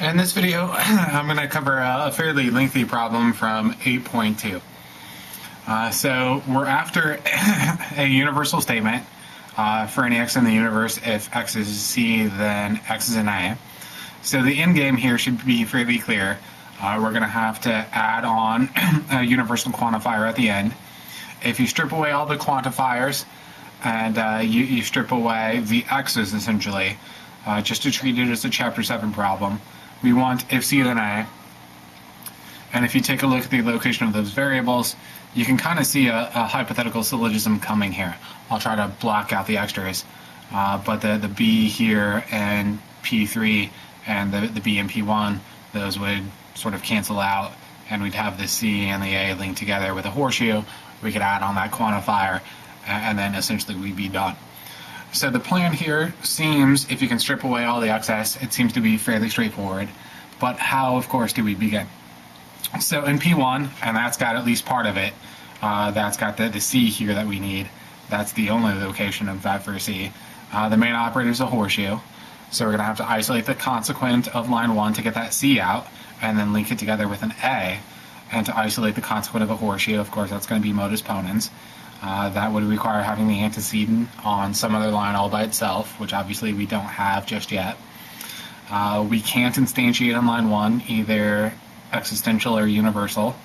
In this video, I'm going to cover a fairly lengthy problem from 8.2. So we're after a universal statement for any x in the universe. If x is C, then x is an A. So the end game here should be fairly clear. We're going to have to add on a universal quantifier at the end. If you strip away all the quantifiers and you strip away the x's essentially, just to treat it as a Chapter 7 problem, we want if C then A. And if you take a look at the location of those variables, you can kind of see a hypothetical syllogism coming here. I'll try to block out the extras. But the B here and P3 and the B and P1, those would sort of cancel out, and we'd have the C and the A linked together with a horseshoe. We could add on that quantifier, and then essentially we'd be done. So the plan here seems, if you can strip away all the excess, it seems to be fairly straightforward. But how, of course, do we begin? So in P1, and that's got at least part of it, that's got the C here that we need. That's the only location, in fact, for C. The main operator is a horseshoe. So we're going to have to isolate the consequent of line 1 to get that C out, and then link it together with an A. And to isolate the consequent of a horseshoe, of course, that's going to be modus ponens. That would require having the antecedent on some other line all by itself, which obviously we don't have just yet. We can't instantiate on line 1 either existential or universal,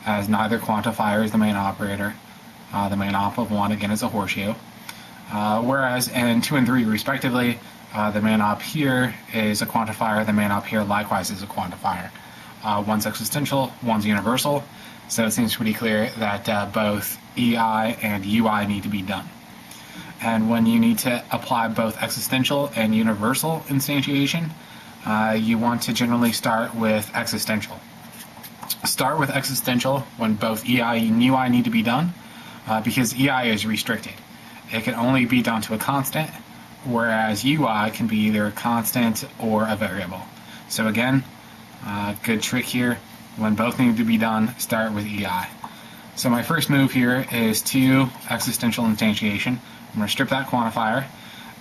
as neither quantifier is the main operator. The main op of 1, again, is a horseshoe. Whereas in 2 and 3, respectively, the main op here is a quantifier, the main op here likewise is a quantifier. One's existential, one's universal. So it seems pretty clear that both EI and UI need to be done. And when you need to apply both existential and universal instantiation, you want to generally start with existential. Start with existential when both EI and UI need to be done, because EI is restricted. It can only be done to a constant, whereas UI can be either a constant or a variable. So again, good trick here. When both need to be done, start with EI. So my first move here is to existential instantiation. I'm going to strip that quantifier,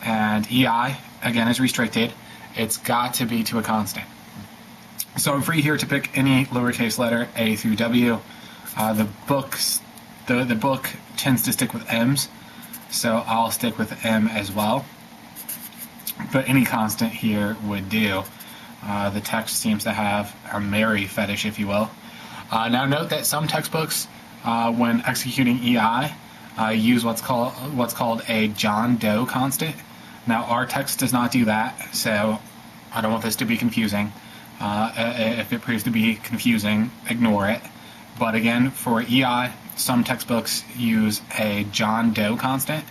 and EI, again, is restricted. It's got to be to a constant. So I'm free here to pick any lowercase letter, A through W. The book tends to stick with M's, so I'll stick with M as well. But any constant here would do. The text seems to have a Mary fetish, if you will. Now note that some textbooks, when executing EI, use what's called a John Doe constant. Now our text does not do that, so I don't want this to be confusing. If it proves to be confusing, ignore it. But again, for EI, some textbooks use a John Doe constant,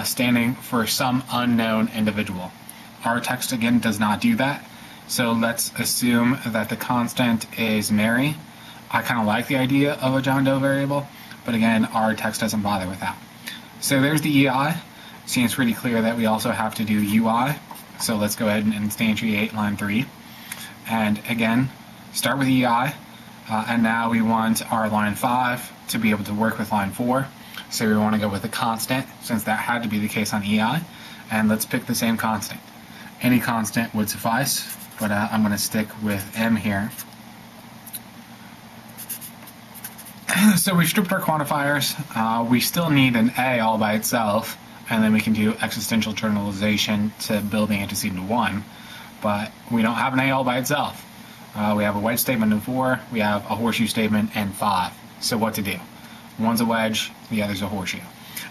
standing for some unknown individual. Our text, again, does not do that. So let's assume that the constant is Mary. I kind of like the idea of a John Doe variable, but again, our text doesn't bother with that. So there's the EI. Seems pretty clear that we also have to do UI. So let's go ahead and instantiate line 3. And again, start with EI. And now we want our line 5 to be able to work with line 4. So we want to go with a constant, since that had to be the case on EI. And let's pick the same constant. Any constant would suffice, but I'm going to stick with M here. So we stripped our quantifiers. We still need an A all by itself, and then we can do existential generalization to build the antecedent 1. But we don't have an A all by itself. We have a wedge statement in 4, we have a horseshoe statement in 5. So what to do? One's a wedge, the other's a horseshoe.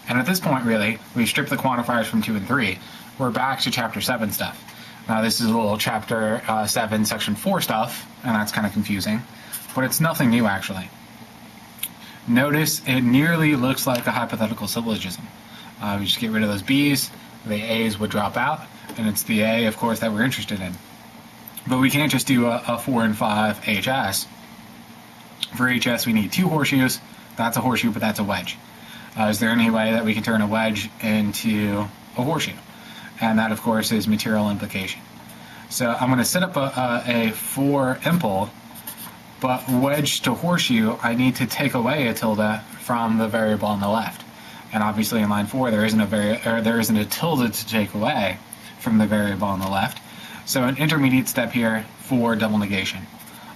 And at this point, really, we stripped the quantifiers from 2 and 3. We're back to Chapter 7 stuff. Now this is a little Chapter 7, Section 4 stuff, and that's kind of confusing. But it's nothing new, actually. Notice it nearly looks like a hypothetical syllogism. We just get rid of those B's, the A's would drop out, and it's the A, of course, that we're interested in. But we can't just do a 4 and 5 HS. For HS, we need 2 horseshoes. That's a horseshoe, but that's a wedge. Is there any way that we can turn a wedge into a horseshoe? And that, of course, is material implication. So I'm going to set up a 4 impl, but wedge to horseshoe, I need to take away a tilde from the variable on the left. And obviously in line 4, there isn't a tilde to take away from the variable on the left. So an intermediate step here for double negation.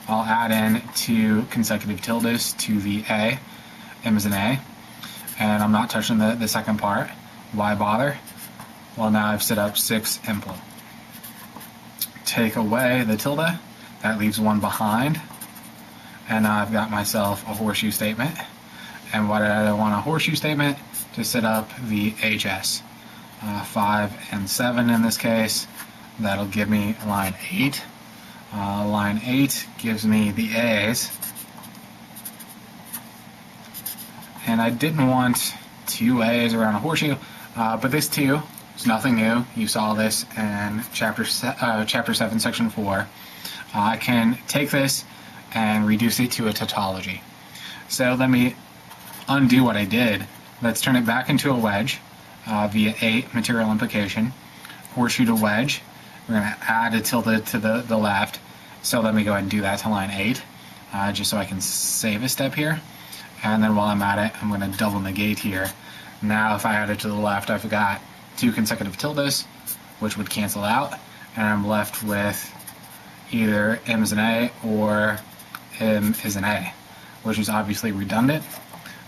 I'll add in 2 consecutive tildes to the A, M is an A, and I'm not touching the second part. Why bother? Well, now I've set up 6 impl. Take away the tilde, that leaves 1 behind, and now I've got myself a horseshoe statement. And what I want a horseshoe statement? To set up the HS. 5 and 7 in this case. That'll give me line 8. Line 8 gives me the A's. And I didn't want 2 A's around a horseshoe, but this 2 is nothing new. You saw this in chapter 7, section 4. I can take this and reduce it to a tautology. So let me undo what I did. Let's turn it back into a wedge via 8 material implication. Horseshoe to wedge. We're going to add a tilde to the left. So let me go ahead and do that to line 8, just so I can save a step here. And then while I'm at it, I'm going to double negate here. Now if I add it to the left, I've got 2 consecutive tildes, which would cancel out. And I'm left with either M is an A or M is an A, which is obviously redundant.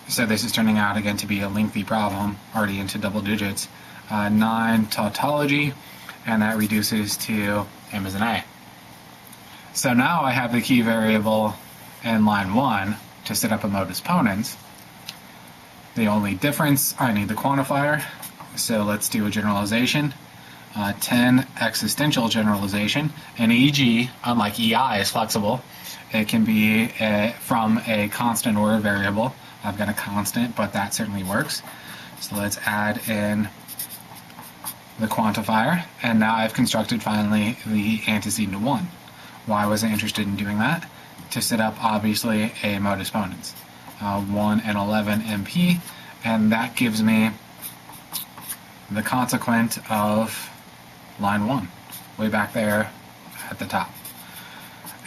So this is turning out again to be a lengthy problem, already into double digits. 9 tautology, and that reduces to M is an A. So now I have the key variable in line 1 to set up a modus ponens. The only difference, I need the quantifier, so let's do a generalization. 10 existential generalization, and e.g., unlike EI is flexible, it can be from a constant or a variable. I've got a constant, but that certainly works. So let's add in the quantifier, and now I've constructed finally the antecedent to 1. Why was I interested in doing that? To set up obviously a modus ponens. 1 and 11 MP, and that gives me the consequent of line 1, way back there at the top.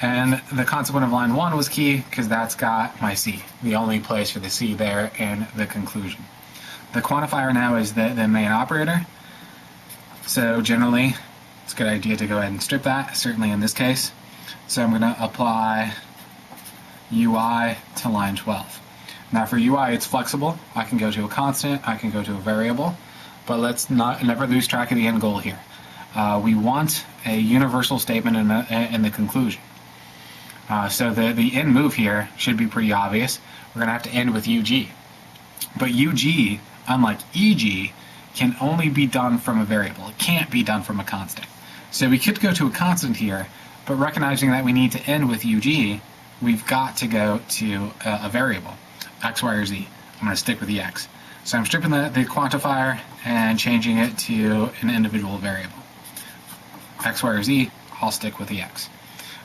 And the consequent of line 1 was key because that's got my C, the only place for the C there in the conclusion. The quantifier now is the main operator. So generally, it's a good idea to go ahead and strip that, certainly in this case. So I'm going to apply UI to line 12. Now for UI, it's flexible. I can go to a constant, I can go to a variable, but let's never lose track of the end goal here. We want a universal statement in the conclusion. So the end move here should be pretty obvious. We're going to have to end with UG. But UG, unlike EG, can only be done from a variable. It can't be done from a constant. So we could go to a constant here, but recognizing that we need to end with UG, we've got to go to a variable, X, Y, or Z. I'm going to stick with the X. So I'm stripping the quantifier and changing it to an individual variable. X, Y, or Z, I'll stick with the X.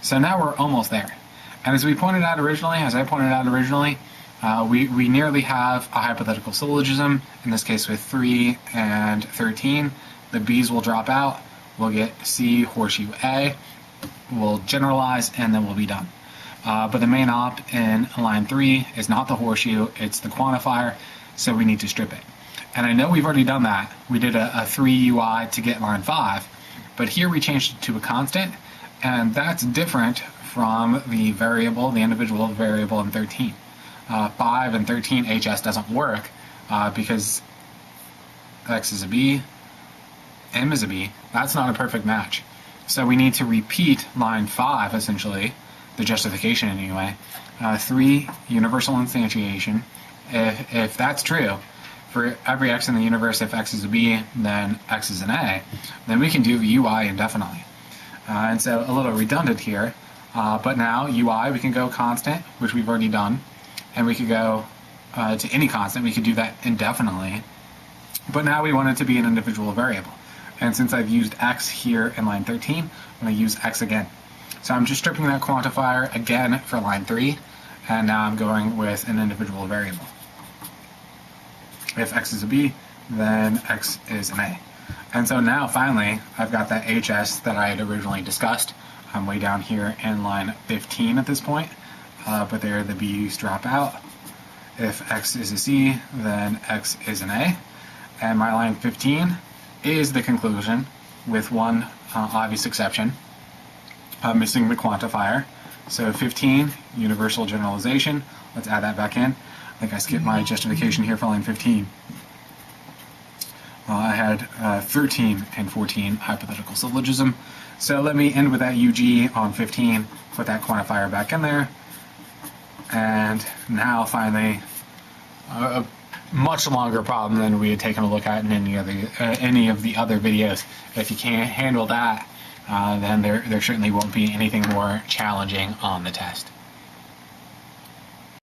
So now we're almost there. And as I pointed out originally, we nearly have a hypothetical syllogism, in this case with 3 and 13. The B's will drop out, we'll get C, horseshoe A, we'll generalize, and then we'll be done. But the main op in line 3 is not the horseshoe, it's the quantifier, so we need to strip it. And I know we've already done that. We did a 3 UI to get line 5, but here we changed it to a constant, and that's different from the variable, the individual variable in 13. 5 and 13 HS doesn't work because X is a B, M is a B. That's not a perfect match. So we need to repeat line 5, essentially, the justification anyway. 3, universal instantiation. If that's true, for every X in the universe, if X is a B, then X is an A, then we can do UI indefinitely. And so a little redundant here, but now UI, we can go constant, which we've already done, and we could go to any constant. We could do that indefinitely, but now we want it to be an individual variable. And since I've used X here in line 13, I'm going to use X again. So I'm just stripping that quantifier again for line 3, and now I'm going with an individual variable. If X is a B, then X is an A. And so now finally, I've got that HS that I had originally discussed. I'm way down here in line 15 at this point, but there the B's drop out. If X is a C, then X is an A. And my line 15 is the conclusion with 1 obvious exception, missing the quantifier. So 15, universal generalization. Let's add that back in. I think I skipped my justification here for line 15. I had 13 and 14, hypothetical syllogism. So let me end with that UG on 15, put that quantifier back in there. And now finally, a much longer problem than we had taken a look at in any of the other videos. If you can't handle that, then there certainly won't be anything more challenging on the test.